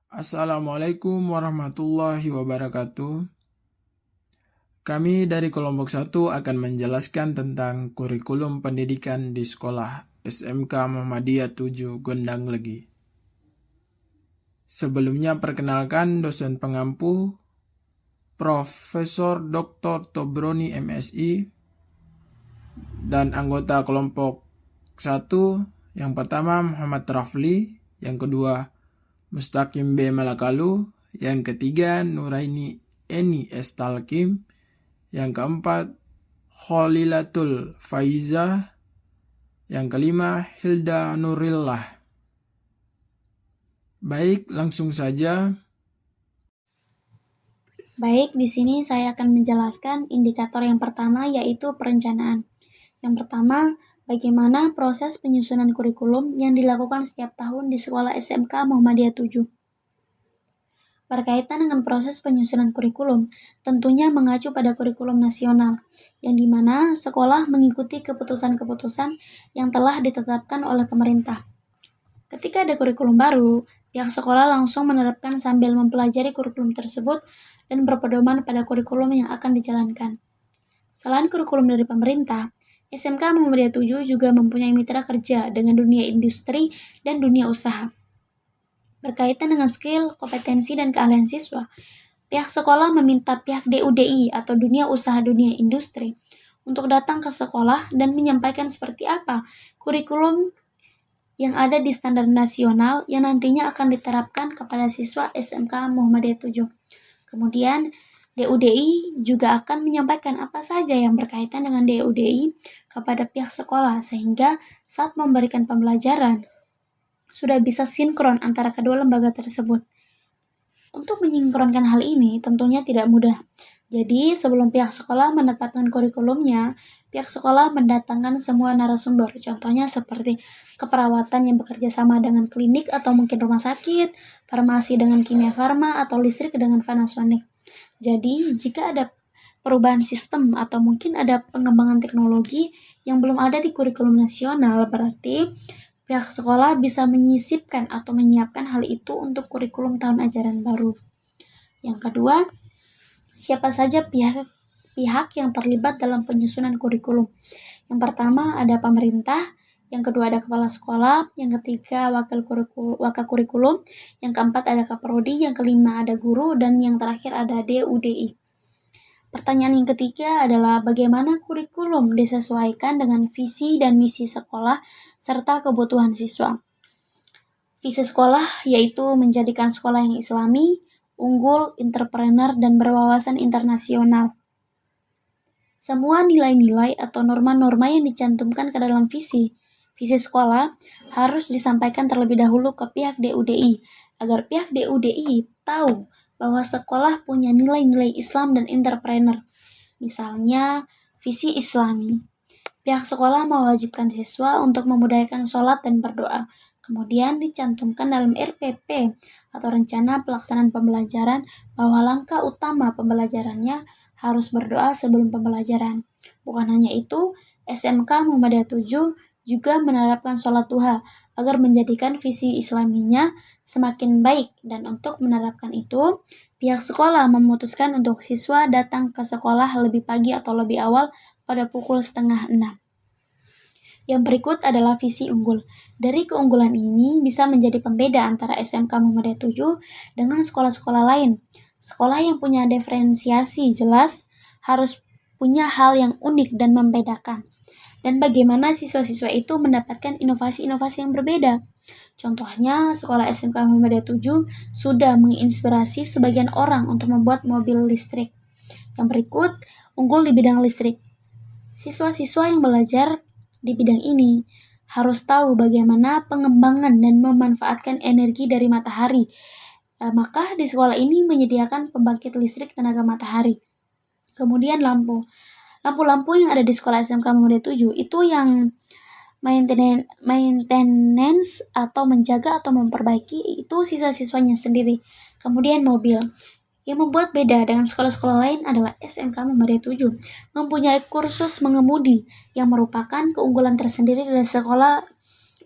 Assalamualaikum warahmatullahi wabarakatuh. Kami dari kelompok 1 akan menjelaskan tentang kurikulum pendidikan di sekolah SMK Muhammadiyah 7 Gondang Legi. Sebelumnya perkenalkan dosen pengampu Profesor Dr. Tobroni MSI dan anggota kelompok 1 yang pertama Muhammad Rafli, yang kedua Mustaqim B. Malakalu, yang ketiga Nuraini Eni S. Talkim, yang keempat Kholilatul Faizah, yang kelima Hilda Nurillah. Baik, langsung saja. Baik, di sini saya akan menjelaskan indikator yang pertama, yaitu perencanaan. Yang pertama, bagaimana proses penyusunan kurikulum yang dilakukan setiap tahun di sekolah SMK Muhammadiyah 7. Berkaitan dengan proses penyusunan kurikulum, tentunya mengacu pada kurikulum nasional, yang dimana sekolah mengikuti keputusan-keputusan yang telah ditetapkan oleh pemerintah. Ketika ada kurikulum baru, pihak sekolah langsung menerapkan sambil mempelajari kurikulum tersebut dan berpedoman pada kurikulum yang akan dijalankan. Selain kurikulum dari pemerintah, SMK Muhammadiyah 7 juga mempunyai mitra kerja dengan dunia industri dan dunia usaha. Berkaitan dengan skill, kompetensi, dan keahlian siswa, pihak sekolah meminta pihak DUDI atau dunia usaha dunia industri untuk datang ke sekolah dan menyampaikan seperti apa kurikulum yang ada di standar nasional yang nantinya akan diterapkan kepada siswa SMK Muhammadiyah 7. Kemudian, DUDI juga akan menyampaikan apa saja yang berkaitan dengan DUDI kepada pihak sekolah sehingga saat memberikan pembelajaran sudah bisa sinkron antara kedua lembaga tersebut. Untuk menyinkronkan hal ini tentunya tidak mudah. Jadi, sebelum pihak sekolah menetapkan kurikulumnya, pihak sekolah mendatangkan semua narasumber, contohnya seperti keperawatan yang bekerja sama dengan klinik atau mungkin rumah sakit, farmasi dengan kimia farma, atau listrik dengan Panasonic. Jadi, jika ada perubahan sistem atau mungkin ada pengembangan teknologi yang belum ada di kurikulum nasional, berarti pihak sekolah bisa menyisipkan atau menyiapkan hal itu untuk kurikulum tahun ajaran baru. Yang kedua, siapa saja pihak yang terlibat dalam penyusunan kurikulum. Yang pertama ada pemerintah, yang kedua ada kepala sekolah, yang ketiga wakil kurikulum, yang keempat ada kaprodi, yang kelima ada guru, dan yang terakhir ada DUDI. Pertanyaan yang ketiga adalah bagaimana kurikulum disesuaikan dengan visi dan misi sekolah serta kebutuhan siswa. Visi sekolah yaitu menjadikan sekolah yang islami, unggul, entrepreneur, dan berwawasan internasional. Semua nilai-nilai atau norma-norma yang dicantumkan ke dalam visi sekolah harus disampaikan terlebih dahulu ke pihak DUDI, agar pihak DUDI tahu bahwa sekolah punya nilai-nilai Islam dan entrepreneur. Misalnya, visi Islami. Pihak sekolah mewajibkan siswa untuk memudayakan sholat dan berdoa. Kemudian dicantumkan dalam RPP atau rencana pelaksanaan pembelajaran bahwa langkah utama pembelajarannya harus berdoa sebelum pembelajaran. Bukan hanya itu, SMK Muhammadiyah 7 juga menerapkan sholat duha agar menjadikan visi islaminya semakin baik, dan untuk menerapkan itu, pihak sekolah memutuskan untuk siswa datang ke sekolah lebih pagi atau lebih awal pada pukul 5:30. Yang berikut adalah visi unggul. Dari keunggulan ini bisa menjadi pembeda antara SMK Muhammadiyah 7 dengan sekolah-sekolah lain. Sekolah yang punya diferensiasi jelas harus punya hal yang unik dan membedakan. Dan bagaimana siswa-siswa itu mendapatkan inovasi-inovasi yang berbeda. Contohnya, sekolah SMK Muhammadiyah 7 sudah menginspirasi sebagian orang untuk membuat mobil listrik. Yang berikut, unggul di bidang listrik. Siswa-siswa yang belajar di bidang ini harus tahu bagaimana pengembangan dan memanfaatkan energi dari matahari. Maka di sekolah ini menyediakan pembangkit listrik tenaga matahari. Kemudian lampu. Lampu-lampu yang ada di sekolah SMK Muhammadiyah 7 itu yang maintenance atau menjaga atau memperbaiki itu siswa-siswanya sendiri. Kemudian mobil. Yang membuat beda dengan sekolah-sekolah lain adalah SMK Muhammadiyah 7 mempunyai kursus mengemudi yang merupakan keunggulan tersendiri dari sekolah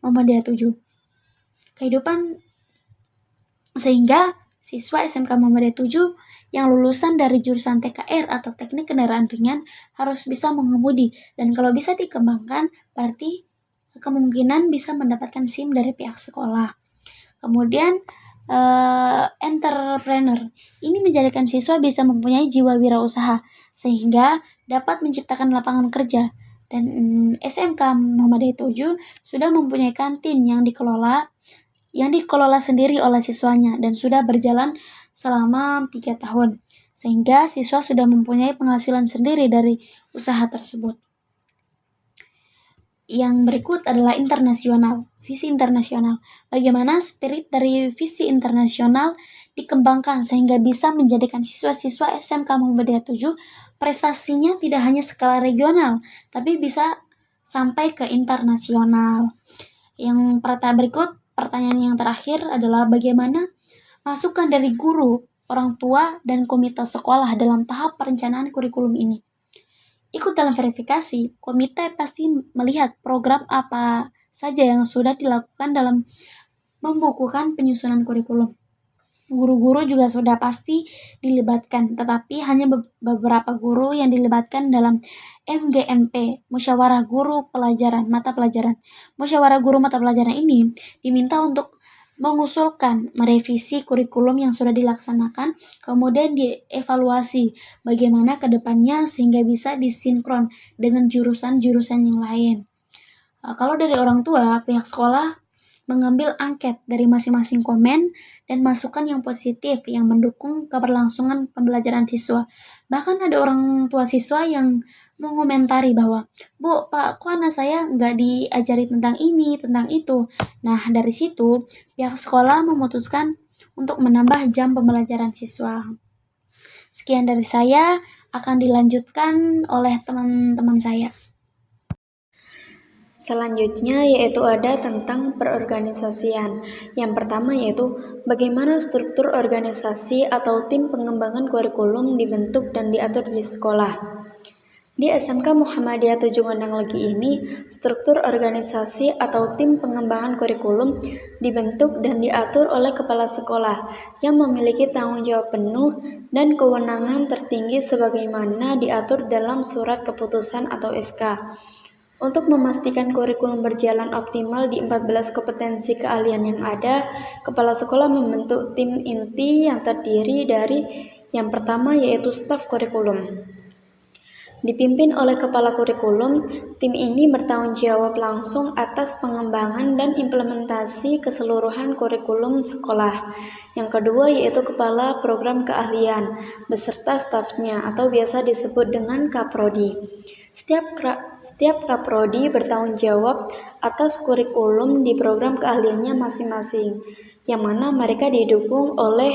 Muhammadiyah 7. Kehidupan Sehingga siswa SMK Muhammadiyah 7 yang lulusan dari jurusan TKR atau teknik kendaraan ringan harus bisa mengemudi, dan kalau bisa dikembangkan berarti kemungkinan bisa mendapatkan SIM dari pihak sekolah. Kemudian entrepreneur ini menjadikan siswa bisa mempunyai jiwa wirausaha sehingga dapat menciptakan lapangan kerja. Dan SMK Muhammadiyah 7 sudah mempunyai kantin yang dikelola sendiri oleh siswanya dan sudah berjalan selama 3 tahun, sehingga siswa sudah mempunyai penghasilan sendiri dari usaha tersebut. Yang berikut adalah internasional, visi internasional. Bagaimana spirit dari visi internasional dikembangkan sehingga bisa menjadikan siswa-siswa SMK Muhammadiyah 7 prestasinya tidak hanya skala regional, tapi bisa sampai ke internasional. Yang berikut pertanyaan yang terakhir adalah bagaimana masukan dari guru, orang tua, dan komite sekolah dalam tahap perencanaan kurikulum ini. Ikut dalam verifikasi, komite pasti melihat program apa saja yang sudah dilakukan dalam membukukan penyusunan kurikulum. Guru-guru juga sudah pasti dilibatkan, tetapi hanya beberapa guru yang dilibatkan dalam MGMP, Musyawarah Guru Mata Pelajaran. Musyawarah Guru Mata Pelajaran ini diminta untuk mengusulkan, merevisi kurikulum yang sudah dilaksanakan, kemudian dievaluasi bagaimana ke depannya sehingga bisa disinkron dengan jurusan-jurusan yang lain. Kalau dari orang tua, pihak sekolah mengambil angket dari masing-masing komen dan masukan yang positif yang mendukung keberlangsungan pembelajaran siswa. Bahkan ada orang tua siswa yang mengomentari bahwa, "Bu, Pak, kok anak saya nggak diajari tentang ini, tentang itu?" Nah, dari situ pihak sekolah memutuskan untuk menambah jam pembelajaran siswa. Sekian dari saya, akan dilanjutkan oleh teman-teman saya. Selanjutnya yaitu ada tentang perorganisasian. Yang pertama yaitu bagaimana struktur organisasi atau tim pengembangan kurikulum dibentuk dan diatur di sekolah. Di SMK Muhammadiyah 7 Gondang Legi ini, struktur organisasi atau tim pengembangan kurikulum dibentuk dan diatur oleh kepala sekolah yang memiliki tanggung jawab penuh dan kewenangan tertinggi sebagaimana diatur dalam surat keputusan atau SK. Untuk memastikan kurikulum berjalan optimal di 14 kompetensi keahlian yang ada, kepala sekolah membentuk tim inti yang terdiri dari yang pertama yaitu staf kurikulum. Dipimpin oleh kepala kurikulum, tim ini bertanggung jawab langsung atas pengembangan dan implementasi keseluruhan kurikulum sekolah. Yang kedua yaitu kepala program keahlian beserta stafnya atau biasa disebut dengan Kaprodi. Setiap Kaprodi bertanggung jawab atas kurikulum di program keahliannya masing-masing, yang mana mereka didukung oleh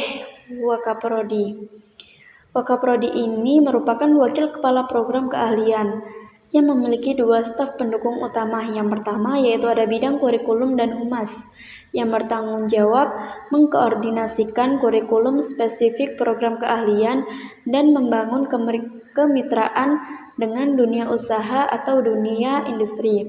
Wakaprodi. Wakaprodi ini merupakan wakil kepala program keahlian yang memiliki 2 staf pendukung utama. Yang pertama yaitu ada bidang kurikulum dan humas yang bertanggung jawab mengkoordinasikan kurikulum spesifik program keahlian dan membangun kemitraan dengan dunia usaha atau dunia industri.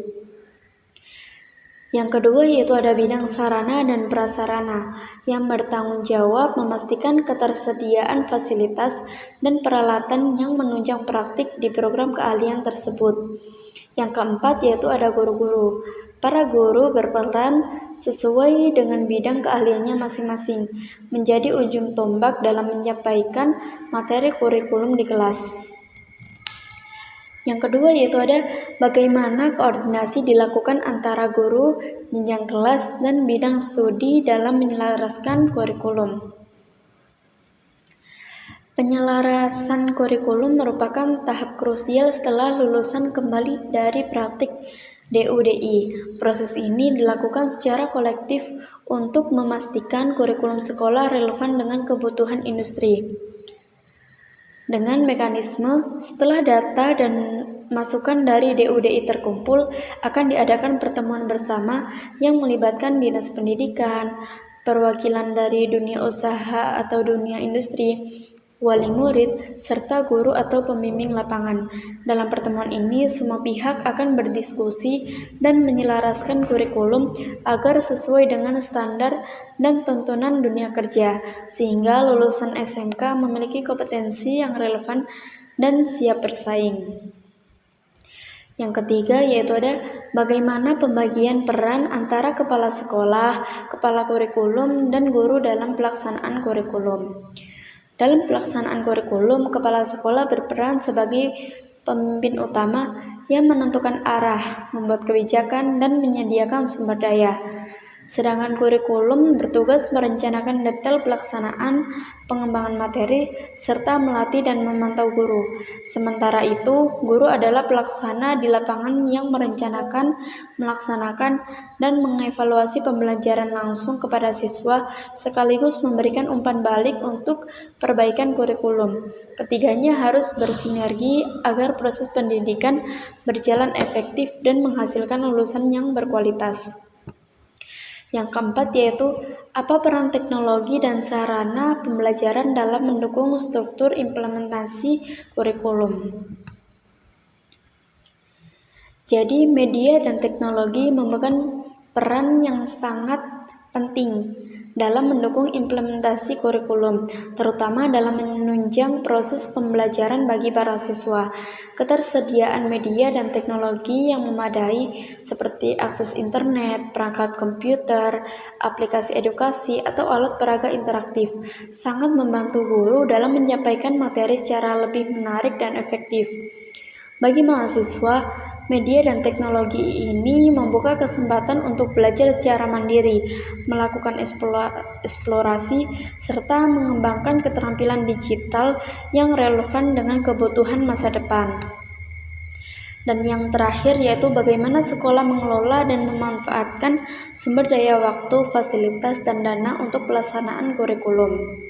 Yang kedua yaitu ada bidang sarana dan prasarana yang bertanggung jawab memastikan ketersediaan fasilitas dan peralatan yang menunjang praktik di program keahlian tersebut. Yang keempat yaitu ada guru-guru. Para guru berperan sesuai dengan bidang keahliannya masing-masing, menjadi ujung tombak dalam menyampaikan materi kurikulum di kelas. Yang kedua yaitu ada bagaimana koordinasi dilakukan antara guru, jenjang kelas, dan bidang studi dalam menyelaraskan kurikulum. Penyelarasan kurikulum merupakan tahap krusial setelah lulusan kembali dari praktik DUDI. Proses ini dilakukan secara kolektif untuk memastikan kurikulum sekolah relevan dengan kebutuhan industri. Dengan mekanisme, setelah data dan masukan dari DUDI terkumpul, akan diadakan pertemuan bersama yang melibatkan dinas pendidikan, perwakilan dari dunia usaha atau dunia industri, wali murid, serta guru atau pembimbing lapangan. Dalam pertemuan ini, semua pihak akan berdiskusi dan menyelaraskan kurikulum agar sesuai dengan standar dan tuntunan dunia kerja, sehingga lulusan SMK memiliki kompetensi yang relevan dan siap bersaing. Yang ketiga yaitu ada bagaimana pembagian peran antara kepala sekolah, kepala kurikulum, dan guru dalam pelaksanaan kurikulum. Dalam pelaksanaan kurikulum, kepala sekolah berperan sebagai pemimpin utama yang menentukan arah, membuat kebijakan, dan menyediakan sumber daya. Sedangkan kurikulum bertugas merencanakan detail pelaksanaan, pengembangan materi, serta melatih dan memantau guru. Sementara itu, guru adalah pelaksana di lapangan yang merencanakan, melaksanakan, dan mengevaluasi pembelajaran langsung kepada siswa, sekaligus memberikan umpan balik untuk perbaikan kurikulum. Ketiganya harus bersinergi agar proses pendidikan berjalan efektif dan menghasilkan lulusan yang berkualitas. Yang keempat yaitu apa peran teknologi dan sarana pembelajaran dalam mendukung struktur implementasi kurikulum. Jadi media dan teknologi memegang peran yang sangat penting dalam mendukung implementasi kurikulum, terutama dalam menunjang proses pembelajaran bagi para siswa. Ketersediaan media dan teknologi yang memadai seperti akses internet, perangkat komputer, aplikasi edukasi, atau alat peraga interaktif sangat membantu guru dalam menyampaikan materi secara lebih menarik dan efektif. Bagi mahasiswa, media dan teknologi ini membuka kesempatan untuk belajar secara mandiri, melakukan eksplorasi, serta mengembangkan keterampilan digital yang relevan dengan kebutuhan masa depan. Dan yang terakhir yaitu bagaimana sekolah mengelola dan memanfaatkan sumber daya waktu, fasilitas, dan dana untuk pelaksanaan kurikulum.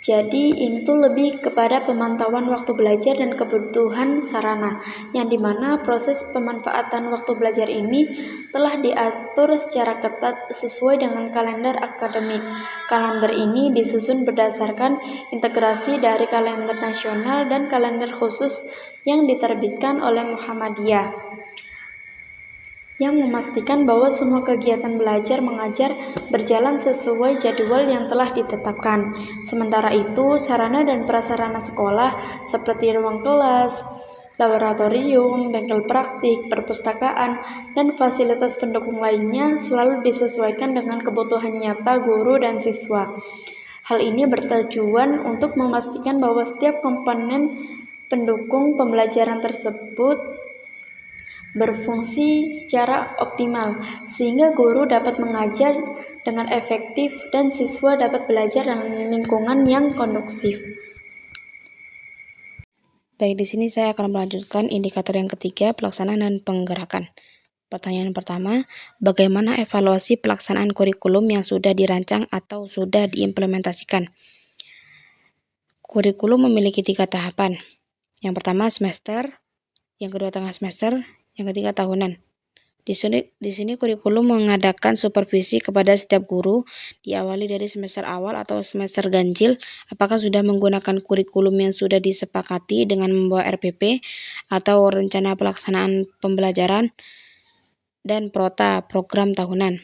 Jadi itu lebih kepada pemantauan waktu belajar dan kebutuhan sarana, yang dimana proses pemanfaatan waktu belajar ini telah diatur secara ketat sesuai dengan kalender akademik. Kalender ini disusun berdasarkan integrasi dari kalender nasional dan kalender khusus yang diterbitkan oleh Muhammadiyah, yang memastikan bahwa semua kegiatan belajar mengajar berjalan sesuai jadwal yang telah ditetapkan. Sementara itu, sarana dan prasarana sekolah seperti ruang kelas, laboratorium, bengkel praktik, perpustakaan, dan fasilitas pendukung lainnya selalu disesuaikan dengan kebutuhan nyata guru dan siswa. Hal ini bertujuan untuk memastikan bahwa setiap komponen pendukung pembelajaran tersebut berfungsi secara optimal, sehingga guru dapat mengajar dengan efektif dan siswa dapat belajar dalam lingkungan yang kondusif. Baik, di sini saya akan melanjutkan indikator yang ketiga, pelaksanaan dan penggerakan. Pertanyaan pertama, bagaimana evaluasi pelaksanaan kurikulum yang sudah dirancang atau sudah diimplementasikan? Kurikulum memiliki 3 tahapan. Yang pertama semester, yang kedua tengah semester, yang ketiga tahunan. Di sini kurikulum mengadakan supervisi kepada setiap guru, diawali dari semester awal atau semester ganjil, apakah sudah menggunakan kurikulum yang sudah disepakati dengan membawa RPP atau rencana pelaksanaan pembelajaran, dan prota program tahunan.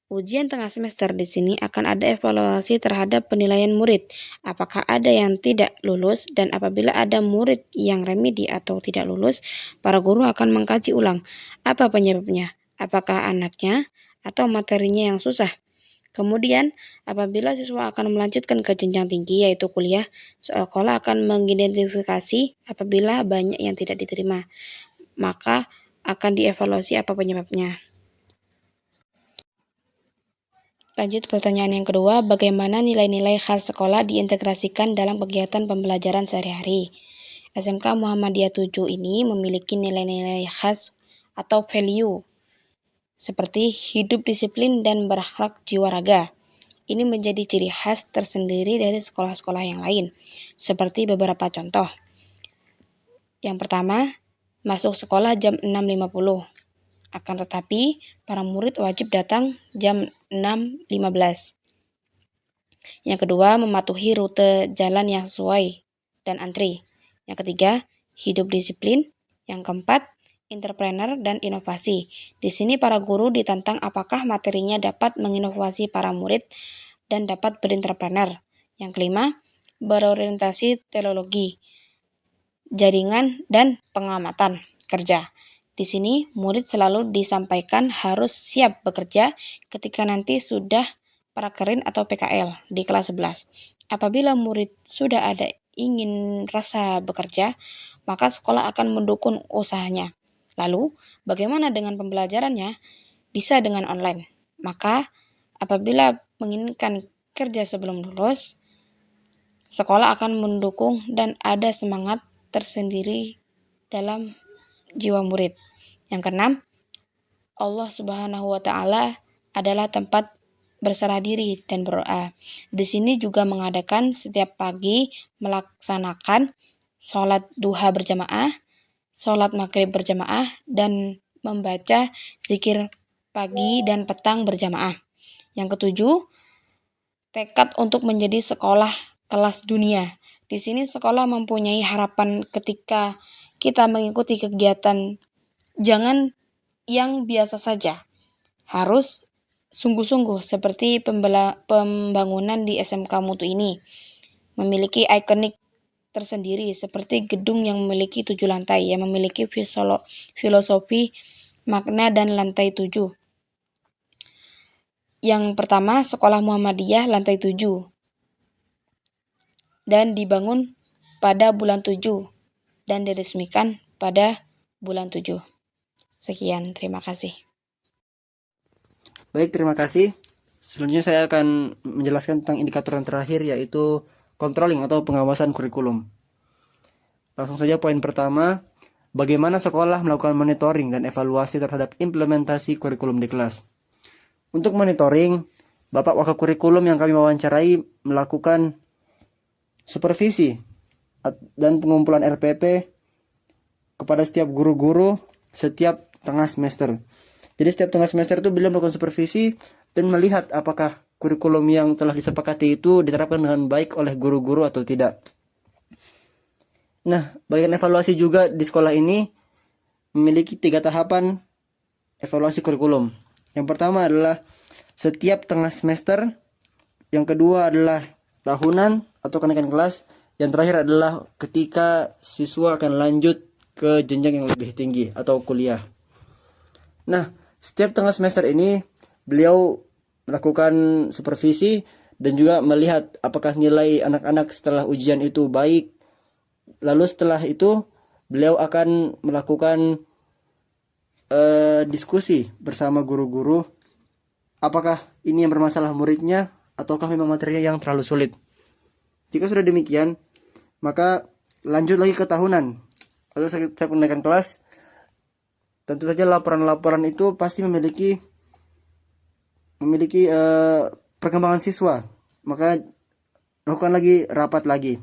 Ujian tengah semester di sini akan ada evaluasi terhadap penilaian murid, apakah ada yang tidak lulus, dan apabila ada murid yang remedi atau tidak lulus, para guru akan mengkaji ulang apa penyebabnya, apakah anaknya atau materinya yang susah. Kemudian, apabila siswa akan melanjutkan ke jenjang tinggi yaitu kuliah, sekolah akan mengidentifikasi apabila banyak yang tidak diterima, maka akan dievaluasi apa penyebabnya. Lanjut pertanyaan yang kedua, bagaimana nilai-nilai khas sekolah diintegrasikan dalam kegiatan pembelajaran sehari-hari? SMK Muhammadiyah 7 ini memiliki nilai-nilai khas atau value seperti hidup disiplin dan berakhlak jiwa raga. Ini menjadi ciri khas tersendiri dari sekolah-sekolah yang lain, seperti beberapa contoh. Yang pertama, masuk sekolah jam 6.50. Akan tetapi, para murid wajib datang jam 6.15. Yang kedua, mematuhi rute jalan yang sesuai dan antri. Yang ketiga, hidup disiplin. Yang keempat, entrepreneur dan inovasi. Di sini para guru ditantang apakah materinya dapat menginovasi para murid dan dapat berentrepreneur. Yang kelima, berorientasi teknologi, jaringan, dan pengamatan kerja. Di sini, murid selalu disampaikan harus siap bekerja ketika nanti sudah prakerin atau PKL di kelas 11. Apabila murid sudah ada ingin rasa bekerja, maka sekolah akan mendukung usahanya. Lalu, bagaimana dengan pembelajarannya? Bisa dengan online. Maka, apabila menginginkan kerja sebelum lulus, sekolah akan mendukung dan ada semangat tersendiri dalam jiwa murid. Yang keenam, Allah Subhanahu wa Ta'ala adalah tempat berserah diri dan berdoa. Di sini juga mengadakan setiap pagi melaksanakan sholat duha berjamaah, sholat maghrib berjamaah, dan membaca zikir pagi dan petang berjamaah. Yang ketujuh, tekad untuk menjadi sekolah kelas dunia. Di sini sekolah mempunyai harapan ketika kita mengikuti kegiatan, jangan yang biasa saja, harus sungguh-sungguh seperti pembangunan di SMK Mutu ini. Memiliki ikonik tersendiri seperti gedung yang memiliki 7 lantai, yang memiliki filosofi, makna, dan lantai 7. Yang pertama, Sekolah Muhammadiyah lantai 7. Dan dibangun pada bulan 7 dan diresmikan pada bulan 7. Sekian, terima kasih. Baik, terima kasih. Selanjutnya saya akan menjelaskan tentang indikator yang terakhir, yaitu controlling atau pengawasan kurikulum. Langsung saja poin pertama, bagaimana sekolah melakukan monitoring dan evaluasi terhadap implementasi kurikulum di kelas. Untuk monitoring, Bapak Wakil Kurikulum yang kami wawancarai melakukan supervisi dan pengumpulan RPP kepada setiap guru-guru setiap tengah semester. Jadi setiap tengah semester itu beliau melakukan supervisi dan melihat apakah kurikulum yang telah disepakati itu diterapkan dengan baik oleh guru-guru atau tidak. Nah, bagian evaluasi juga di sekolah ini memiliki 3 tahapan evaluasi kurikulum. Yang pertama adalah setiap tengah semester, yang kedua adalah tahunan atau kenaikan kelas, yang terakhir adalah ketika siswa akan lanjut ke jenjang yang lebih tinggi atau kuliah. Nah, setiap tengah semester ini beliau melakukan supervisi dan juga melihat apakah nilai anak-anak setelah ujian itu baik. Lalu setelah itu beliau akan melakukan diskusi bersama guru-guru apakah ini yang bermasalah muridnya ataukah memang materinya yang terlalu sulit. Jika sudah demikian, maka lanjut lagi ke tahunan. Lalu saya menaikkan kelas. Tentu saja laporan-laporan itu pasti memiliki perkembangan siswa. Maka lakukan lagi rapat lagi.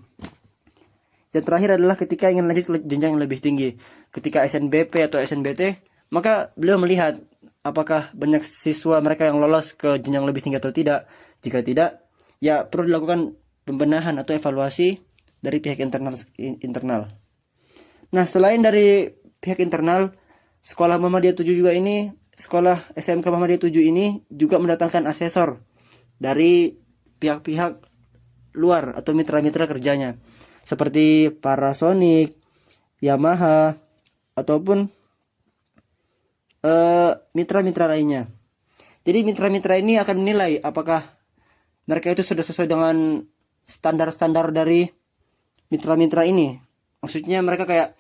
Yang terakhir adalah ketika ingin lanjut ke jenjang yang lebih tinggi. Ketika SNBP atau SNBT, maka beliau melihat apakah banyak siswa mereka yang lolos ke jenjang lebih tinggi atau tidak. Jika tidak, ya perlu dilakukan pembenahan atau evaluasi dari pihak internal. Nah, selain dari pihak internal, Sekolah Muhammadiyah 7 juga ini, sekolah SMK Muhammadiyah 7 ini juga mendatangkan asesor dari pihak-pihak luar atau mitra-mitra kerjanya, seperti Panasonic, Yamaha, ataupun mitra-mitra lainnya. Jadi mitra-mitra ini akan menilai apakah mereka itu sudah sesuai dengan standar-standar dari mitra-mitra ini. Maksudnya mereka kayak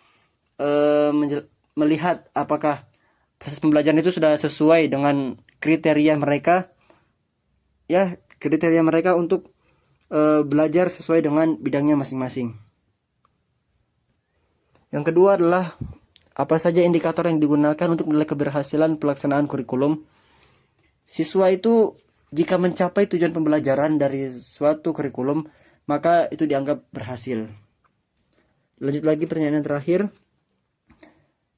melihat apakah proses pembelajaran itu sudah sesuai dengan kriteria mereka, ya kriteria mereka untuk belajar sesuai dengan bidangnya masing-masing. Yang kedua adalah apa saja indikator yang digunakan untuk menilai keberhasilan pelaksanaan kurikulum. Siswa itu jika mencapai tujuan pembelajaran dari suatu kurikulum, maka itu dianggap berhasil. Lanjut lagi pertanyaan yang terakhir.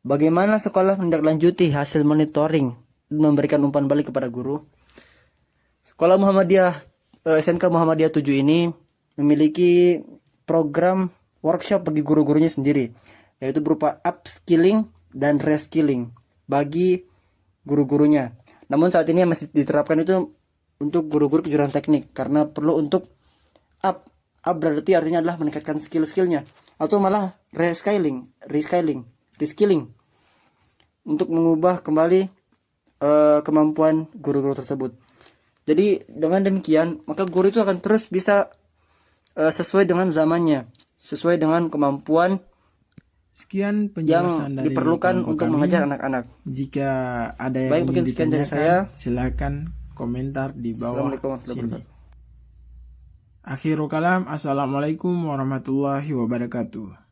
Bagaimana sekolah menindaklanjuti hasil monitoring dan memberikan umpan balik kepada guru? Sekolah Muhammadiyah SMK Muhammadiyah 7 ini memiliki program workshop bagi guru-gurunya sendiri, yaitu berupa upskilling dan reskilling bagi guru-gurunya. Namun saat ini yang masih diterapkan itu untuk guru-guru kejuruan teknik, karena perlu untuk up berarti artinya adalah meningkatkan skill-skillnya, atau malah reskilling untuk mengubah kembali kemampuan guru-guru tersebut. Jadi dengan demikian maka guru itu akan terus bisa sesuai dengan zamannya, sesuai dengan kemampuan Sekian yang penjelasan dari diperlukan kelompok untuk kami. mengajar anak-anak. Jika ada yang Baik, ingin mungkin sekian dari ditanyakan, saya. silakan komentar di bawah Assalamualaikum warahmatullahi sini. wabarakatuh. Akhirul kalam, assalamualaikum warahmatullahi wabarakatuh.